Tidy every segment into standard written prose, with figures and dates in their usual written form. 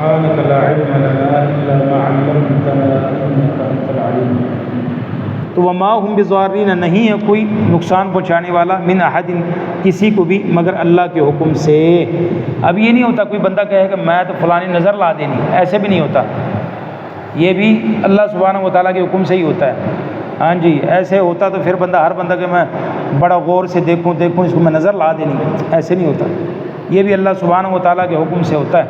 سبحانك لا علم لنا إلا ما علمتنا إنك أنت العليم الحكيم۔ تو وما ہم بضارین، نہیں ہے کوئی نقصان پہنچانے والا من احد، کسی کو بھی، مگر اللہ کے حکم سے۔ اب یہ نہیں ہوتا کوئی بندہ کہے کہ میں تو فلانی نظر لا دینی، ایسے بھی نہیں ہوتا، یہ بھی اللہ سبحانہ و تعالیٰ کے حکم سے ہی ہوتا ہے۔ ہاں جی، ایسے ہوتا تو پھر بندہ ہر بندہ کہ میں بڑا غور سے دیکھوں اس کو میں نظر لا دینی، ایسے نہیں ہوتا، یہ بھی اللہ سبحانہ و تعالیٰ کے حکم سے ہوتا ہے۔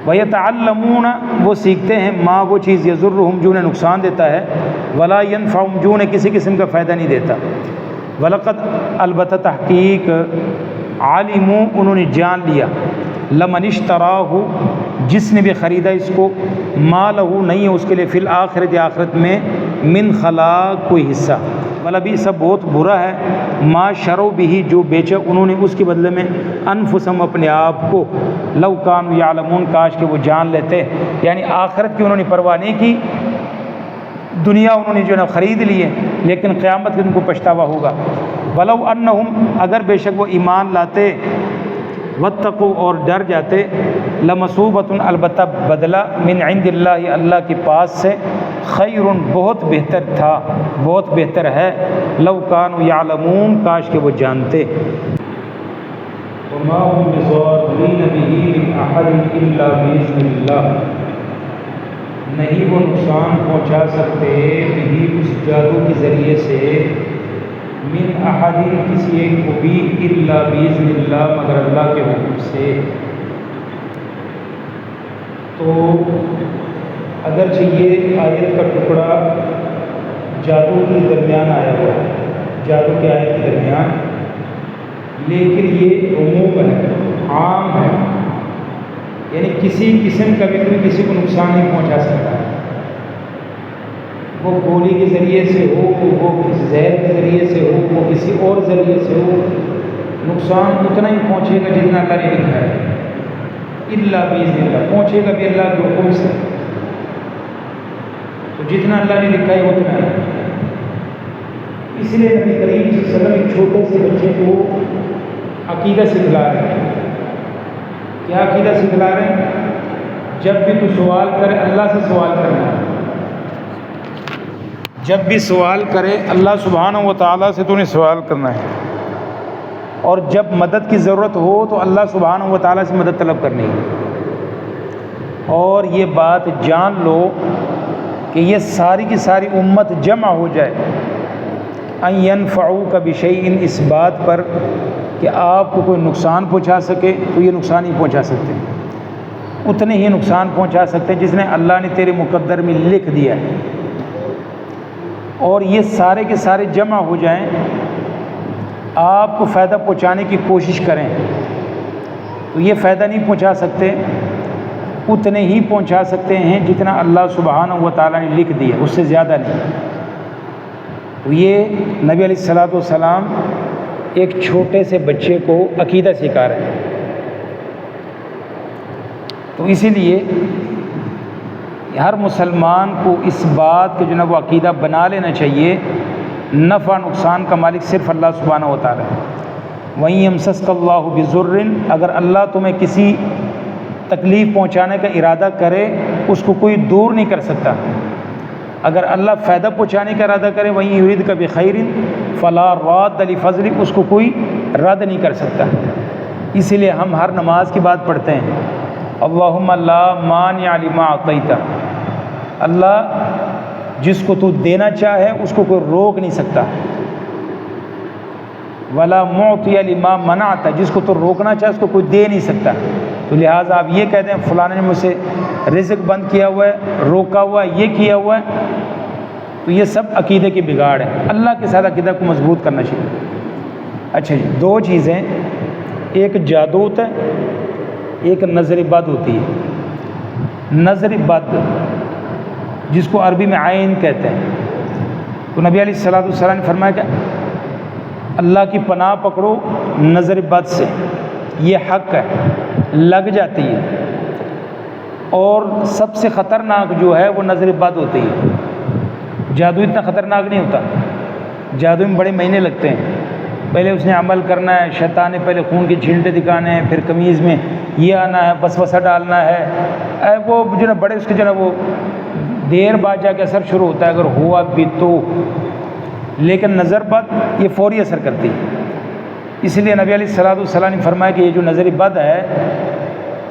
وَيَتَعَلَّمُونَ، وہ سیکھتے ہیں، ما وہ چیز یضرہم جو انہیں نقصان دیتا ہے، ولا ینفعہم جو انہیں کسی قسم کا فائدہ نہیں دیتا۔ وَلَقَدْ، البتہ تحقیق، عَلِمُوا انہوں نے جان لیا، لَمَنِ اشْتَرَاهُ جس نے بھی خریدا اس کو، ما لہو نہیں ہے اس کے لیے، فی الآخرۃ آخرت میں، من خلاق کوئی حصہ، وَلَبِئْسَ بہت برا ہے، ما شروا بھی جو بیچا انہوں نے اس کے بدلے میں، انفسہم اپنے آپ کو، لو کانوا یعلمون کاش کہ وہ جان لیتے، یعنی آخرت کی انہوں نے پرواہ نہیں کی، دنیا انہوں نے جو ہے خرید لیے، لیکن قیامت کے ان کو پچھتاوا ہوگا۔ ولو انہم اگر بے شک وہ ایمان لاتے، واتقوا اور ڈر جاتے، لمثوبۃ البتہ بدلہ، من عند اللہ اللہ کے پاس سے، خیر بہت بہتر تھا، بہت بہتر ہے، لو کانوا یعلمون کاش کہ وہ جانتے۔ وما هم بضارين به من أحد إلا بإذن الله، نہیں وہ نقصان پہنچا سکتے بھی اس جادو کے ذریعے سے، من احد کسی ایک کو بھی، الا باذن اللہ مگر اللہ کے حکم سے۔ تو اگرچہ یہ آیت کا ٹکڑا جادو کے درمیان آیا ہوا ہے، جادو کے آیت کے درمیان، لیکن یہ عموم ہے، عام ہے، یعنی کسی قسم کا بھی کوئی کسی کو نقصان نہیں پہنچا سکتا، وہ گولی کے ذریعے سے ہو، وہ زہر کے ذریعے سے ہو، وہ کسی اور ذریعے سے ہو، نقصان اتنا ہی پہنچے گا جتنا اللہ نے لکھا ہے، الا باذن اللہ، پہنچے گا بھی اللہ کے حکم سے، تو جتنا اللہ نے لکھا ہے اتنا ہے۔ اس لیے نبی کریم صلی اللہ علیہ وسلم ایک چھوٹے سے بچے کو عقیدہ سکھلا رہے ہیں۔ کیا عقیدہ سکھلا رہے ہیں؟ جب بھی تو سوال کرے اللہ سے سوال کرنا ہے، جب بھی سوال کرے اللہ سبحانہ و تعالیٰ سے تو نے سوال کرنا ہے، اور جب مدد کی ضرورت ہو تو اللہ سبحانہ و تعالیٰ سے مدد طلب کرنی ہے۔ اور یہ بات جان لو کہ یہ ساری کی ساری امت جمع ہو جائے، ان ينفعوک بشیء، اس بات پر کہ آپ کو کوئی نقصان پہنچا سکے تو یہ نقصان ہی پہنچا سکتے ہیں، اتنے ہی نقصان پہنچا سکتے ہیں جس نے اللہ نے تیرے مقدر میں لکھ دیا ہے، اور یہ سارے کے سارے جمع ہو جائیں، آپ کو فائدہ پہنچانے کی کوشش کریں تو یہ فائدہ نہیں پہنچا سکتے، اتنے ہی پہنچا سکتے ہیں جتنا اللہ سبحانہ و تعالیٰ نے لکھ دیا، اس سے زیادہ نہیں۔ تو یہ نبی علیہ الصلوۃ والسلام ایک چھوٹے سے بچے کو عقیدہ سکھا رہے ہیں۔ تو اسی لیے ہر مسلمان کو اس بات کے جو ہے وہ عقیدہ بنا لینا چاہیے، نفع نقصان کا مالک صرف اللہ سبحانہ و تعالیٰ ہے۔ وَإِن يَمْسَسْكَ اللَّهُ بِضُرٍّ، اگر اللہ تمہیں کسی تکلیف پہنچانے کا ارادہ کرے اس کو کوئی دور نہیں کر سکتا، اگر اللہ فائدہ پہنچانے کا ارادہ کرے، وَإِن يُرِدْكَ بِخَيْرٍ فَلَا رَادَّ لِفَضْلِهِ، اس کو کوئی رد نہیں کر سکتا۔ اسی لیے ہم ہر نماز کی بات پڑھتے ہیں، اللہم لا مانع لما اعطیت، اللہ جس کو تو دینا چاہے اس کو کوئی روک نہیں سکتا، ولا معطی لما منعت، جس کو تو روکنا چاہے اس کو کوئی دے نہیں سکتا۔ تو لہٰذا آپ یہ کہتے ہیں فلاں نے مجھ سے رزق بند کیا ہوا ہے، روکا ہوا ہے، یہ کیا ہوا ہے، تو یہ سب عقیدے کی بگاڑ ہے۔ اللہ کے ساتھ عقیدہ کو مضبوط کرنا چاہیے۔ اچھا جی، دو چیزیں، ایک جادو ہوتا ہے، ایک نظر بد ہوتی ہے۔ نظر بد جس کو عربی میں عین کہتے ہیں، تو نبی علیہ الصلوۃ والسلام نے فرمایا کہ اللہ کی پناہ پکڑو نظر بد سے، یہ حق ہے، لگ جاتی ہے، اور سب سے خطرناک جو ہے وہ نظر بد ہوتی ہے۔ جادو اتنا خطرناک نہیں ہوتا، جادو میں بڑے مہینے لگتے ہیں، پہلے اس نے عمل کرنا ہے، شیطان نے پہلے خون کے چھینٹے دکھانے ہیں، پھر قمیض میں یہ آنا ہے، وسوسہ ڈالنا ہے، وہ جو ہے بڑے اس کے جو ہے وہ دیر بعد جا کے اثر شروع ہوتا ہے اگر ہوا بھی تو، لیکن نظر بد یہ فوری اثر کرتی ہے۔ اس لیے نبی علیہ السلام نے فرمایا کہ یہ جو نظر بد ہے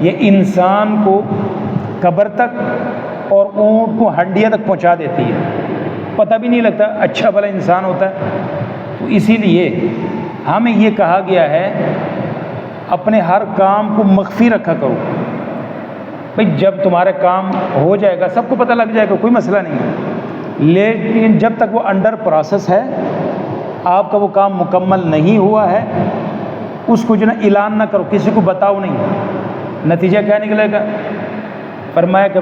یہ انسان کو قبر تک اور اونٹ کو ہنڈیا تک پہنچا دیتی ہے، پتہ بھی نہیں لگتا اچھا بھلا انسان ہوتا ہے۔ تو اسی لیے ہمیں یہ کہا گیا ہے اپنے ہر کام کو مخفی رکھا کرو۔ بھئی جب تمہارا کام ہو جائے گا سب کو پتہ لگ جائے گا، کوئی مسئلہ نہیں ہے، لیکن جب تک وہ انڈر پروسیس ہے، آپ کا وہ کام مکمل نہیں ہوا ہے، اس کو جو نا اعلان نہ کرو، کسی کو بتاؤ نہیں۔ نتیجہ کیا نکلے گا؟ فرمایا کہ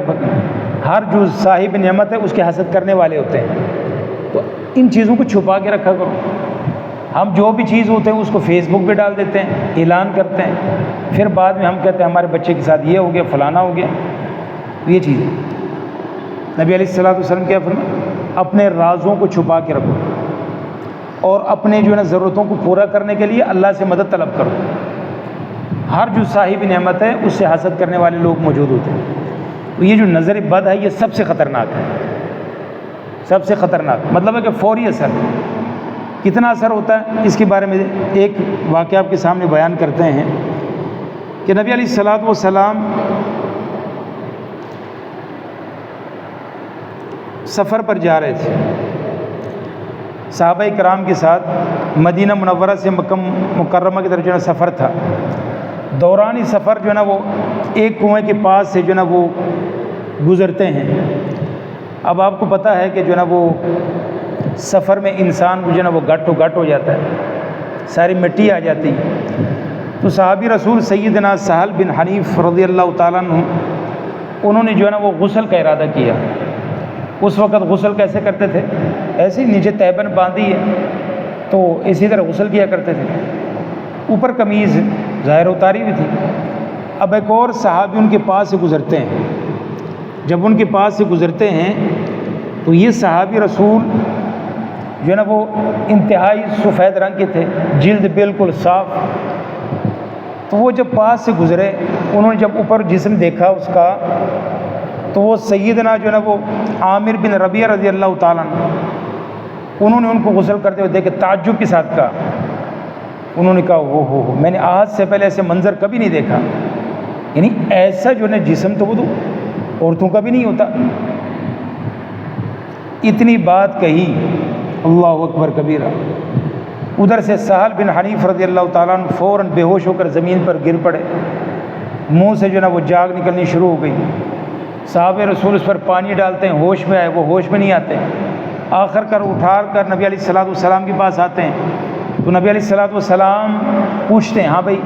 ہر جو صاحب نعمت ہے اس کے حسد کرنے والے ہوتے ہیں، تو ان چیزوں کو چھپا کے رکھا کرو۔ ہم جو بھی چیز ہوتے ہیں اس کو فیس بک پہ ڈال دیتے ہیں، اعلان کرتے ہیں، پھر بعد میں ہم کہتے ہیں ہمارے بچے کے ساتھ یہ ہو گیا، فلانا ہو گیا، یہ چیز ہے۔ نبی علیہ السلام کیا فرمایا؟ اپنے رازوں کو چھپا کے رکھو اور اپنے جو ہے نا ضرورتوں کو پورا کرنے کے لیے اللہ سے مدد طلب کرو۔ ہر جو صاحب نعمت ہے اس سے حسد کرنے والے لوگ موجود ہوتے ہیں۔ تو یہ جو نظر بد ہے یہ سب سے خطرناک ہے، سب سے خطرناک، مطلب ہے کہ فوری اثر۔ کتنا اثر ہوتا ہے اس کے بارے میں ایک واقعہ آپ کے سامنے بیان کرتے ہیں کہ نبی علیہ السلام سفر پر جا رہے تھے صحابہ کرام کے ساتھ، مدینہ منورہ سے مکہ مکرمہ کی طرف جو ہے سفر تھا۔ دوران ہی سفر جو ہے نا وہ ایک کنویں کے پاس سے جو ہے نا وہ گزرتے ہیں۔ اب آپ کو پتہ ہے کہ جو ہے نا وہ سفر میں انسان کو جو ہے نا وہ گٹ ہو جاتا ہے، ساری مٹی آ جاتی ہے۔ تو صحابی رسول سیدنا سہل بن حنیف رضی اللہ تعالیٰ عنہ انہوں نے جو ہے نا وہ غسل کا ارادہ کیا۔ اس وقت غسل کیسے کرتے تھے؟ ایسے ہی نیچے تہبند باندھی ہے تو اسی طرح غسل کیا کرتے تھے، اوپر قمیض ظاہر اتاری بھی تھی۔ اب ایک اور صحابی ان کے پاس سے گزرتے ہیں، جب ان کے پاس سے گزرتے ہیں تو یہ صحابی رسول جو ہے نا وہ انتہائی سفید رنگ کے تھے، جلد بالکل صاف۔ تو وہ جب پاس سے گزرے انہوں نے جب اوپر جسم دیکھا اس کا، تو وہ سیدنا جو ہے نا وہ عامر بن ربیعہ رضی اللہ تعالیٰ عنہ انہوں نے ان کو غسل کرتے ہوئے دیکھے، تعجب کے ساتھ کہا، انہوں نے کہا ہو میں نے آج سے پہلے ایسے منظر کبھی نہیں دیکھا، یعنی ایسا جو ہے نا جسم تو وہ تو عورتوں کا بھی نہیں ہوتا۔ اتنی بات کہی، اللہ اکبر کبیرہ۔ ادھر سے سہل بن حنیف رضی اللہ تعالیٰ عنہ فوراً بے ہوش ہو کر زمین پر گر پڑے، منہ سے جو ہے نا وہ جاگ نکلنی شروع ہو گئی۔ صحابہ رسول اس پر پانی ڈالتے ہیں، ہوش میں آئے، وہ ہوش میں نہیں آتے، آخر کر اٹھا کر نبی علیہ السلام کے پاس آتے ہیں۔ تو نبی علیہ السلام پوچھتے ہیں، ہاں بھائی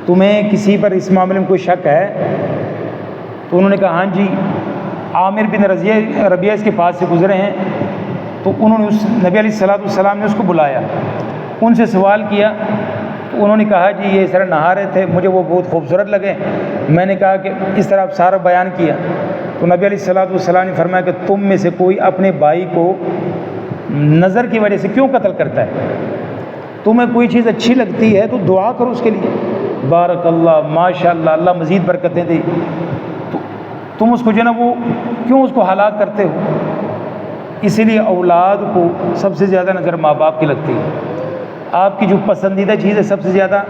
تمہیں کسی پر اس معاملے میں کوئی شک ہے؟ تو انہوں نے کہا ہاں جی، عامر بن ربیعہ اس کے پاس سے گزرے ہیں۔ تو انہوں نے نبی علیہ السلام نے اس کو بلایا، ان سے سوال کیا، تو انہوں نے کہا جی یہ اس طرح نہا رہے تھے، مجھے وہ بہت خوبصورت لگے، میں نے کہا کہ اس طرح آپ سارا بیان کیا۔ تو نبی علیہ السلام نے فرمایا کہ تم میں سے کوئی اپنے بھائی کو نظر کی وجہ سے کیوں قتل کرتا ہے؟ تمہیں کوئی چیز اچھی لگتی ہے تو دعا کرو اس کے لیے، بارک اللہ، ماشاء اللہ، اللہ مزید برکتیں دے، تو تم اس کو جو ہے نا وہ کیوں اس کو ہلاک کرتے ہو؟ اسی لیے اولاد کو سب سے زیادہ نظر ماں باپ کی لگتی ہے، آپ کی جو پسندیدہ چیز ہے سب سے زیادہ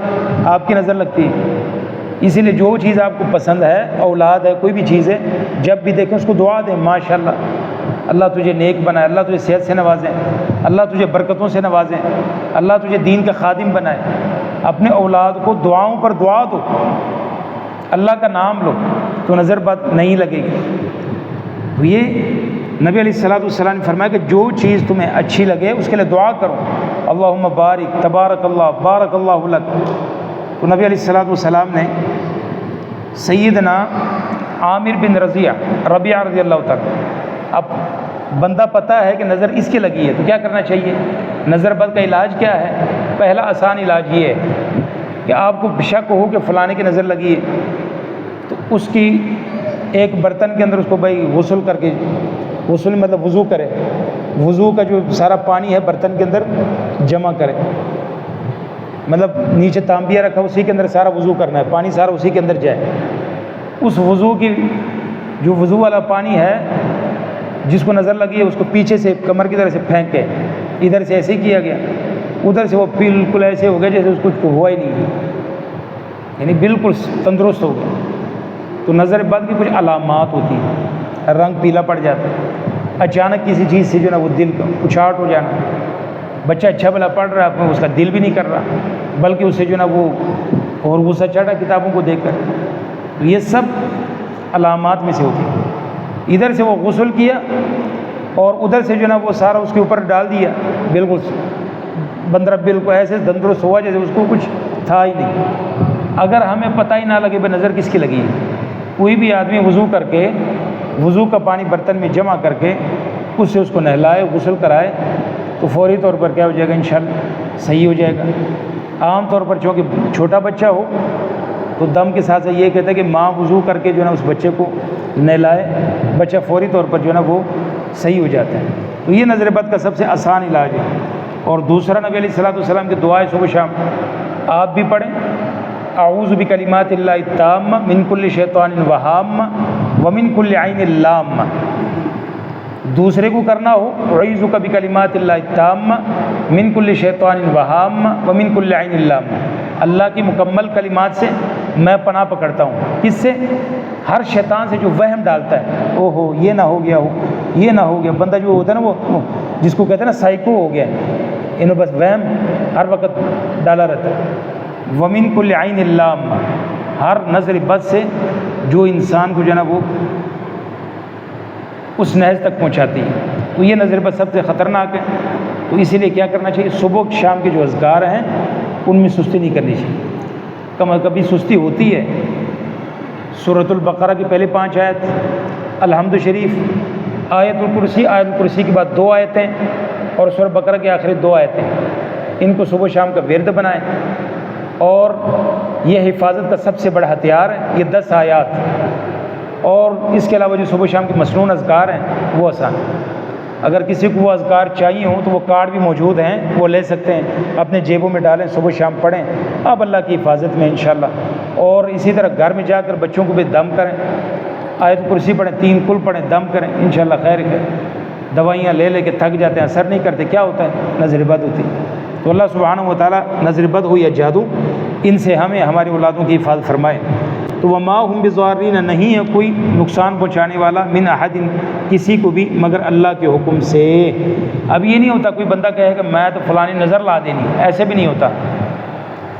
آپ کی نظر لگتی ہے۔ اسی لیے جو چیز آپ کو پسند ہے، اولاد ہے، کوئی بھی چیز ہے، جب بھی دیکھیں اس کو دعا دیں، ماشاءاللہ، اللہ تجھے نیک بنائے، اللہ تجھے صحت سے نوازیں، اللہ تجھے برکتوں سے نوازیں، اللہ تجھے دین کا خادم بنائے۔ اپنے اولاد کو دعاؤں پر دعا دو، اللہ کا نام لو تو نظر بد نہیں لگے گی۔ تو یہ نبی علیہ السلام نے فرمایا کہ جو چیز تمہیں اچھی لگے اس کے لیے دعا کرو، اللہم بارک، تبارک اللہ، بارک اللہ لک۔ تو نبی علیہ السلام نے سیدنا عامر بن ربیعہ رضی اللہ تعالیٰ، اب بندہ پتہ ہے کہ نظر اس کی لگی ہے تو کیا کرنا چاہیے؟ نظر بد کا علاج کیا ہے؟ پہلا آسان علاج یہ ہے کہ آپ کو شک ہو کہ فلانے کی نظر لگی ہے تو اس کی ایک برتن کے اندر اس کو بھائی غسل کر کے، غسل مطلب وضو کرے، وضو کا جو سارا پانی ہے برتن کے اندر جمع کرے، مطلب نیچے تانبیہ رکھا اسی کے اندر سارا وضو کرنا ہے، پانی سارا اسی کے اندر جائے، اس وضو کی جو وضو والا پانی ہے جس کو نظر لگی ہے اس کو پیچھے سے کمر کی طرح سے پھینک کے ادھر سے ایسے ہی کیا گیا، ادھر سے وہ بالکل ایسے ہو گیا جیسے اس کو کچھ ہوا ہی نہیں، یعنی بالکل تندرست ہو گیا۔ تو نظر بد کی کچھ علامات ہوتی ہیں، رنگ پیلا پڑ جاتا ہے، اچانک کسی چیز سے جو ہے نا وہ دل کا اچھاٹ ہو جانا، بچہ اچھا بھلا پڑھ رہا ہے اس کا دل بھی نہیں کر رہا، بلکہ اس سے جو ہے نا وہ اور غصہ چڑھا کتابوں کو دیکھ کر، تو یہ سب علامات میں سے ہوتی ہے۔ ادھر سے وہ غسل کیا اور ادھر سے جو ہے نا وہ سارا اس کے اوپر ڈال دیا، بالکل بندر بالکل ایسے تندرست ہوا جیسے اس کو کچھ تھا ہی نہیں۔ اگر ہمیں پتہ ہی نہ لگے بھائی نظر کس کی لگی ہے، کوئی بھی آدمی وضو کر کے وضو کا پانی برتن میں جمع کر کے اس سے اس کو نہلائے غسل کرائے تو فوری طور پر کیا ہو جائے گا، انشاءاللہ صحیح ہو جائے گا۔ عام طور پر چونکہ چھوٹا بچہ ہو تو دم کے ساتھ یہ کہتا ہے کہ ماں وضو کر کے جو ہے نا اس بچے کو نہلائے، بچہ فوری طور پر جو ہے نا وہ صحیح ہو جاتا ہے۔ تو یہ نظر بد کا سب سے آسان علاج ہے۔ اور دوسرا نبی علیہ الصلوۃ والسلام کی دعائیں صبح شام آپ بھی پڑھیں، اعوذ بکلمات اللہ التامہ من کل شیطان وہامہ ومن کل عین لامہ۔ دوسرے کو کرنا ہو اعوذ بکلمات اللہ التامہ من کل شیطان وہامہ ومن کل عین لامہ، اللہ کی مکمل کلمات سے میں پناہ پکڑتا ہوں، کس سے؟ ہر شیطان سے جو وہم ڈالتا ہے، او ہو یہ نہ ہو گیا ہو، یہ نہ ہو گیا، بندہ جو ہوتا ہے نا وہ جس کو کہتے ہیں نا سائیکو ہو گیا، انہوں بس وہم ہر وقت ڈالا رہتا ہے۔ ومن کل عین لامہ، ہر نظر بد سے جو انسان کو جو ہے نا وہ اس نحس تک پہنچاتی ہے، تو یہ نظر بد سب سے خطرناک ہے۔ تو اسی لیے کیا کرنا چاہیے، صبح شام کے جو اذکار ہیں ان میں سستی نہیں کرنی چاہیے، کبھی سستی ہوتی ہے۔ سورۃ البقرہ کی پہلے 5 آیت، الحمد شریف، آیت الکرسی کے بعد 2 آیتیں اور سورۃ بقرہ کے آخری 2 آیتیں، ان کو صبح شام کا ورد بنائیں۔ اور یہ حفاظت کا سب سے بڑا ہتھیار ہے، یہ 10 آیات، اور اس کے علاوہ جو صبح شام کے مسنون اذکار ہیں وہ آسان ہے۔ اگر کسی کو وہ اذکار چاہیے ہوں تو وہ کارڈ بھی موجود ہیں، وہ لے سکتے ہیں، اپنے جیبوں میں ڈالیں، صبح شام پڑھیں، آپ اللہ کی حفاظت میں انشاءاللہ۔ اور اسی طرح گھر میں جا کر بچوں کو بھی دم کریں، آیت کرسی پڑھیں، 3 کل پڑھیں، دم کریں، انشاءاللہ خیر ہے۔ دوائیاں لے لے کے تھک جاتے ہیں، اثر نہیں کرتے، کیا ہوتا ہے؟ نظر بد ہوتی ہے۔ تو اللہ سبحانہ و تعالیٰ نظر بد ہو یا جادو، ان سے ہمیں ہماری اولادوں کی حفاظت فرمائے۔ تو وما ہم بضارین، نہیں ہے کوئی نقصان پہنچانے والا، من احد، کسی کو بھی، مگر اللہ کے حکم سے۔ اب یہ نہیں ہوتا کوئی بندہ کہے کہ میں تو فلانی نظر لا دینی، ایسے بھی نہیں ہوتا،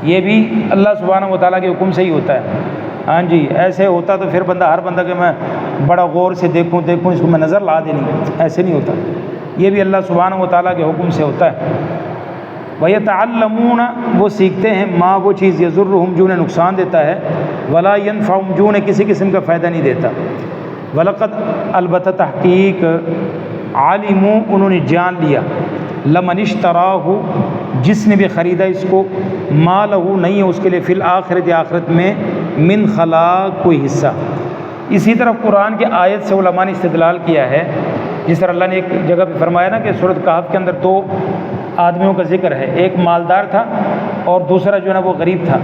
یہ بھی اللہ سبحانہ و تعالیٰ کے حکم سے ہی ہوتا ہے۔ ہاں جی، ایسے ہوتا تو پھر بندہ ہر بندہ کہ میں بڑا غور سے دیکھوں اس کو میں نظر لا دینی، ایسے نہیں ہوتا، یہ بھی اللہ سبحانہ و تعالیٰ کے حکم سے ہوتا ہے۔ وَيَتَعَلَّمُونَ، وہ سیکھتے ہیں، ما وہ چیز یضرہم جو انہیں نقصان دیتا ہے، ولا ينفعہم جو انہیں کسی قسم کا فائدہ نہیں دیتا۔ وَلَقَدْ، البتہ تحقیق، عَلِمُوا، انہوں نے جان لیا، لَمَنِ اشْتَرَاهُ، جس نے بھی خریدا اس کو، مَا لَهُ، نہیں ہے اس کے لیے، فی الآخرۃ، آخرت میں، من خلاق، کوئی حصہ۔ اسی طرح قرآن کی آیت سے علماء نے استدلال کیا ہے، جس طرح اللہ نے ایک جگہ پہ فرمایا نا کہ سورۃ کہف کے اندر 2 آدمیوں کا ذکر ہے، ایک مالدار تھا اور دوسرا جو ہے نا وہ غریب تھا۔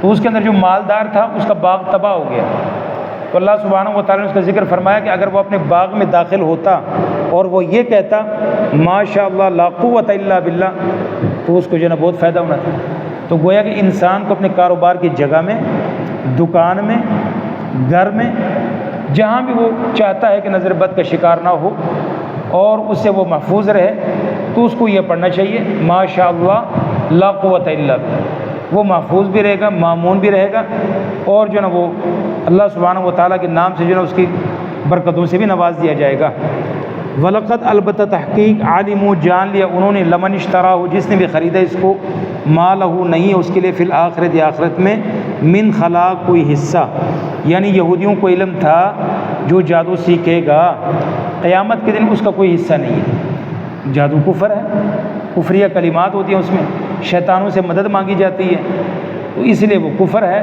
تو اس کے اندر جو مالدار تھا اس کا باغ تباہ ہو گیا، تو اللہ سبحانہ و تعالیٰ نے اس کا ذکر فرمایا کہ اگر وہ اپنے باغ میں داخل ہوتا اور وہ یہ کہتا ماشاء اللہ لا قوت الا باللہ، تو اس کو جو ہے نا بہت فائدہ ہونا تھا۔ تو گویا کہ انسان کو اپنے کاروبار کی جگہ میں، دکان میں، گھر میں، جہاں بھی وہ چاہتا ہے کہ نظر بد کا شکار نہ ہو اور اس سے وہ محفوظ رہے، تو اس کو یہ پڑھنا چاہیے ماشاء اللہ لا قوت الا باللہ، وہ محفوظ بھی رہے گا، مامون بھی رہے گا، اور جو ہے نا وہ اللہ سبحانہ و تعالیٰ کے نام سے جو ہے نا اس کی برکتوں سے بھی نواز دیا جائے گا۔ وَلَقَدْ، البتہ تحقیق، عَلِمُوا، جان لیا انہوں نے، لمن اشتراہ، جس نے بھی خریدا اس کو، ما لہو، نہیں ہے اس کے لیے، فی الآخرۃ، آخرت میں، من خلاق، کوئی حصہ۔ یعنی یہودیوں کو علم تھا جو جادو سیکھے گا قیامت کے دن اس کا کوئی حصہ نہیں ہے۔ جادو کفر ہے، کفریہ کلمات ہوتی ہیں اس میں، شیطانوں سے مدد مانگی جاتی ہے، تو اس لیے وہ کفر ہے۔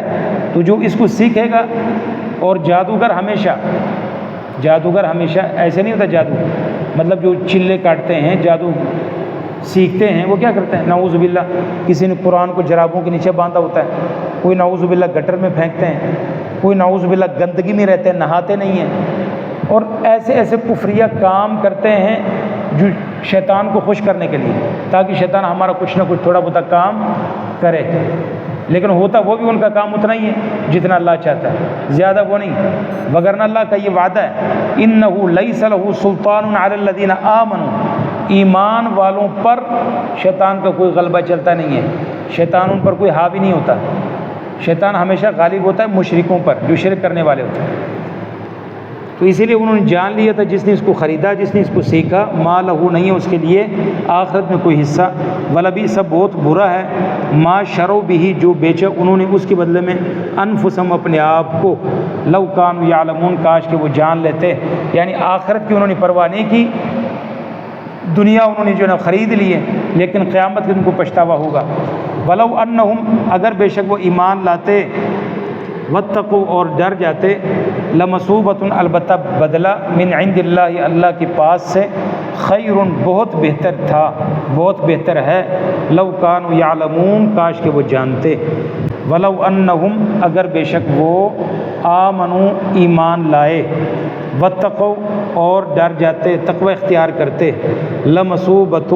تو جو اس کو سیکھے گا، اور جادوگر ہمیشہ ایسے نہیں ہوتا، جادو مطلب جو چلے کاٹتے ہیں، جادو سیکھتے ہیں وہ کیا کرتے ہیں؟ نعوذ باللہ کسی نے قرآن کو جرابوں کے نیچے باندھا ہوتا ہے، کوئی نعوذ باللہ گٹر میں پھینکتے ہیں، کوئی نعوذ باللہ گندگی میں رہتے ہیں، نہاتے نہیں ہیں، اور ایسے ایسے کفریہ کام کرتے ہیں جو شیطان کو خوش کرنے کے لیے، تاکہ شیطان ہمارا کچھ نہ کچھ تھوڑا بہت کام کرے، لیکن ہوتا وہ بھی ان کا کام اتنا ہی ہے جتنا اللہ چاہتا ہے، زیادہ وہ نہیں، وگرنہ اللہ کا یہ وعدہ ہے اِنَّهُ لَيْسَ لَهُ سُلْطَانٌ عَلَى الَّذِينَ آمَنُوا، ایمان والوں پر شیطان کا کوئی غلبہ چلتا نہیں ہے، شیطان ان پر کوئی حاوی نہیں ہوتا، شیطان ہمیشہ غالب ہوتا ہے مشرکوں پر جو شرک کرنے والے ہوتے ہیں۔ تو اسی لیے انہوں نے جان لیا تھا جس نے اس کو خریدا، جس نے اس کو سیکھا، ما لہو نہیں ہے اس کے لیے آخرت میں کوئی حصہ، ولبی سب بہت برا ہے، ما شروا بھی جو بیچے انہوں نے اس کے بدلے میں انفسہم اپنے آپ کو، لو کانوا یعلمون کاش کہ وہ جان لیتے، یعنی آخرت کی انہوں نے پرواہ نہیں کی، دنیا انہوں نے جو ہے نا خرید لیے، لیکن قیامت کے ان کو پچھتاوا ہوگا۔ ولو انہم اگر بے شک وہ ایمان لاتے، واتقوا اور ڈر جاتے، لمثوبۃ البتہ بدلہ، من عند اللہ اللہ کے پاس سے، خیر بہت بہتر تھا، بہت بہتر ہے، لو کانوا یعلمون کاش کہ وہ جانتے، ولو انہم اگر بے شک وہ آمنوا ایمان لائے، واتقوا اور ڈر جاتے، تقوی اختیار کرتے، لمثوبۃ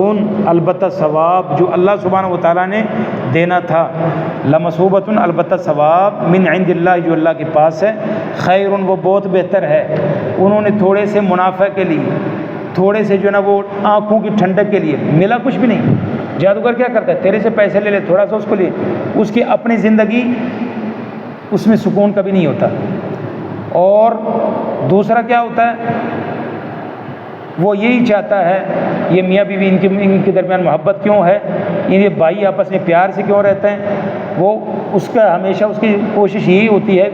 البتہ ثواب جو اللہ سبحانہ و تعالیٰ نے دینا تھا، لمثوبۃ البتہ ثواب، من عند اللہ جو اللہ کے پاس ہے، خیر وہ بہت بہتر ہے۔ انہوں نے تھوڑے سے منافع کے لیے، تھوڑے سے جو ہے نا وہ آنکھوں کی ٹھنڈک کے لیے، ملا کچھ بھی نہیں۔ جادوگر کیا کرتا ہے؟ تیرے سے پیسے لے لے، تھوڑا سا اس کو لے، اس کی اپنی زندگی اس میں سکون کبھی نہیں ہوتا۔ اور دوسرا کیا ہوتا ہے؟ وہ یہی چاہتا ہے، یہ میاں بیوی ان کے درمیان محبت کیوں ہے، یہ بھائی آپس میں پیار سے کیوں رہتے ہیں، وہ اس کا ہمیشہ اس کی کوشش یہی ہوتی ہے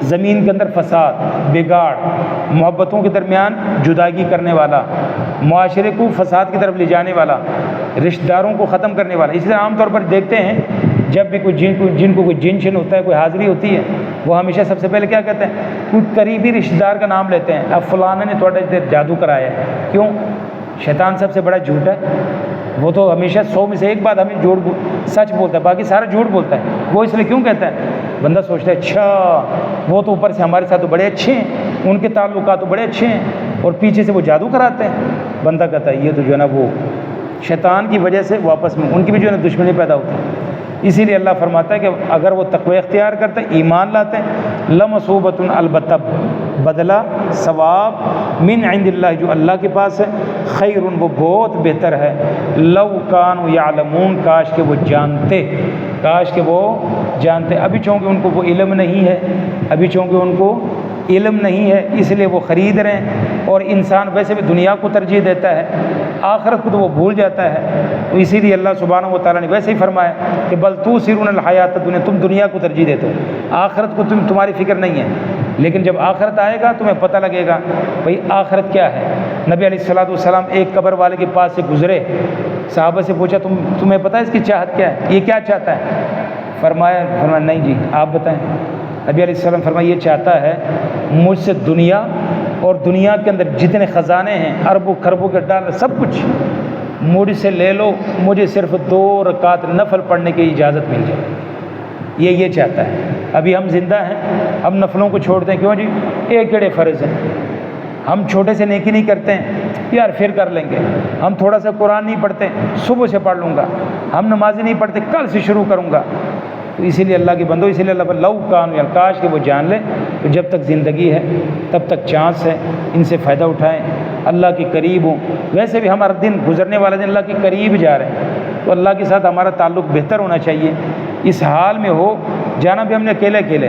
زمین کے اندر فساد، بگاڑ، محبتوں کے درمیان جداگی کرنے والا، معاشرے کو فساد کی طرف لے جانے والا، رشتہ داروں کو ختم کرنے والا۔ اس لیے عام طور پر دیکھتے ہیں جب بھی کوئی جن کو کوئی جن شن ہوتا ہے، کوئی حاضری ہوتی ہے، وہ ہمیشہ سب سے پہلے کیا کہتے ہیں؟ کوئی قریبی رشتہ دار کا نام لیتے ہیں، اب فلانا نے تھوڑا جادو کرایا ہے۔ کیوں؟ شیطان سب سے بڑا جھوٹ ہے، وہ تو ہمیشہ 100 میں سے ایک بات ہمیں سچ بولتا ہے، باقی سارا جھوٹ بولتا ہے۔ وہ اس لیے کیوں کہتا ہے؟ بندہ سوچتا ہے اچھا وہ تو اوپر سے ہمارے ساتھ تو بڑے اچھے ہیں، ان کے تعلقات تو بڑے اچھے ہیں، اور پیچھے سے وہ جادو کراتے ہیں۔ بندہ کہتا ہے یہ تو جو ہے نا وہ شیطان کی وجہ سے واپس میں ان کی بھی جو ہے نا دشمنی پیدا ہوتی ہے۔ اسی لیے اللہ فرماتا ہے کہ اگر وہ تقوی اختیار کرتے، ایمان لاتے، لمثوبۃ البتہ بدلہ، ثواب، من عند اللہ جو اللہ کے پاس ہے، خیر وہ بہت بہتر ہے، لو کانوا یعلمون کاش کہ وہ جانتے، کاش کہ وہ جانتے۔ ابھی چونکہ ان کو وہ علم نہیں ہے، ابھی چونکہ ان کو علم نہیں ہے، اس لیے وہ خرید رہے ہیں، اور انسان ویسے بھی دنیا کو ترجیح دیتا ہے، آخرت کو تو وہ بھول جاتا ہے۔ تو اسی لیے اللہ سبحانہ و تعالیٰ نے ویسے ہی فرمایا کہ بل توثرون الحیات الدنیا، تم دنیا کو ترجیح دیتے ہو، آخرت کو تمہاری فکر نہیں ہے، لیکن جب آخرت آئے گا تمہیں پتہ لگے گا بھئی آخرت کیا ہے۔ نبی علیہ السلام ایک قبر والے کے پاس سے گزرے، صحابہ سے پوچھا تمہیں پتہ ہے اس کی چاہت کیا ہے، یہ کیا چاہتا ہے؟ فرمایا نہیں جی آپ بتائیں۔ نبی علیہ السلام فرمایا یہ چاہتا ہے مجھ سے دنیا اور دنیا کے اندر جتنے خزانے ہیں، اربوں خربوں کے ڈال، سب کچھ مجھ سے لے لو، مجھے صرف 2 رکعت نفل پڑھنے کی اجازت مل جائے، یہ چاہتا ہے۔ ابھی ہم زندہ ہیں، ہم نفلوں کو چھوڑتے ہیں، کیوں جی؟ ایک کیڑے فرض ہیں، ہم چھوٹے سے نیکی نہیں کرتے ہیں، یار پھر کر لیں گے، ہم تھوڑا سا قرآن نہیں پڑھتے، صبح سے پڑھ لوں گا، ہم نمازی نہیں پڑھتے، کل سے شروع کروں گا۔ تو اسی لیے اللہ کے بندو، اسی لیے اللہ لو کانوا، کاش کہ وہ جان لیں، تو جب تک زندگی ہے تب تک چانس ہے، ان سے فائدہ اٹھائیں، اللہ کے قریب ہوں۔ ویسے بھی ہمارا دن گزرنے والے دن اللہ کے قریب جا رہے ہیں، تو اللہ کے ساتھ ہمارا تعلق بہتر ہونا چاہیے۔ اس حال میں ہو جانا بھی ہم نے اکیلے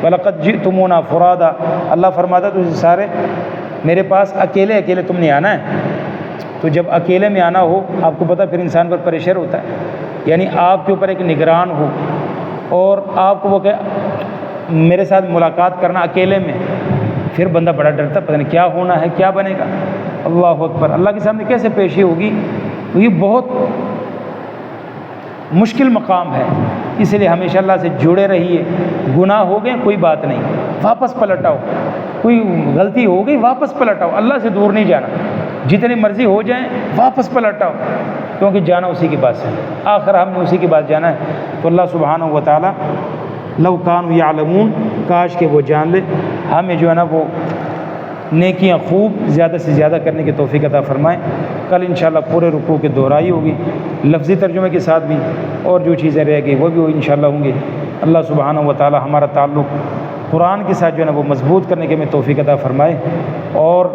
وَلَقَدْ جِئْتُمُونَا فُرَادًا، اللہ فرماتا تو سارے میرے پاس اکیلے تم نے آنا ہے۔ تو جب اکیلے میں آنا ہو، آپ کو پتہ پھر انسان پر پریشر ہوتا ہے، یعنی آپ کے اوپر ایک نگران ہو، اور آپ کو وہ کہ میرے ساتھ ملاقات کرنا اکیلے میں، پھر بندہ بڑا ڈرتا، پتہ نہیں کیا ہونا ہے، کیا بنے گا۔ اللہ اکبر، اللہ کے سامنے کیسے پیشی ہوگی، تو یہ بہت مشکل مقام ہے۔ اس لیے ہمیشہ اللہ سے جڑے رہیے، گناہ ہو گئے کوئی بات نہیں، واپس پلٹ آؤ، کوئی غلطی ہو گئی واپس پلٹ آؤ، اللہ سے دور نہیں جانا۔ جتنی مرضی ہو جائیں واپس پلٹ آؤ، کیونکہ جانا اسی کے پاس ہے، آخر ہم نے اسی کے پاس جانا ہے۔ تو اللہ سبحانہ و تعالیٰ لو کانوا یعلمون، کاش کہ وہ جان لے، ہمیں جو ہے نا وہ نیکیاں خوب زیادہ سے زیادہ کرنے کی توفیق عطا فرمائیں۔ کل انشاءاللہ پورے رکوع کی دہرائی ہوگی لفظی ترجمے کے ساتھ بھی، اور جو چیزیں رہ گئی وہ بھی انشاءاللہ ہوں گی۔ اللہ سبحانہ و تعالی ہمارا تعلق قرآن کے ساتھ جو ہے نا وہ مضبوط کرنے کے ہمیں توفیق عطا فرمائے، اور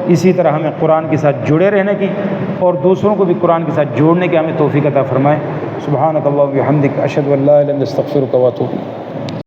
اسی طرح ہمیں قرآن کے ساتھ جڑے رہنے کی اور دوسروں کو بھی قرآن کے ساتھ جوڑنے کے ہمیں توفیق عطا فرمائے۔ سبحانک اللہم و بحمدک، اشہد ان لا الہ الا انت، استغفرک و اتوب الیک۔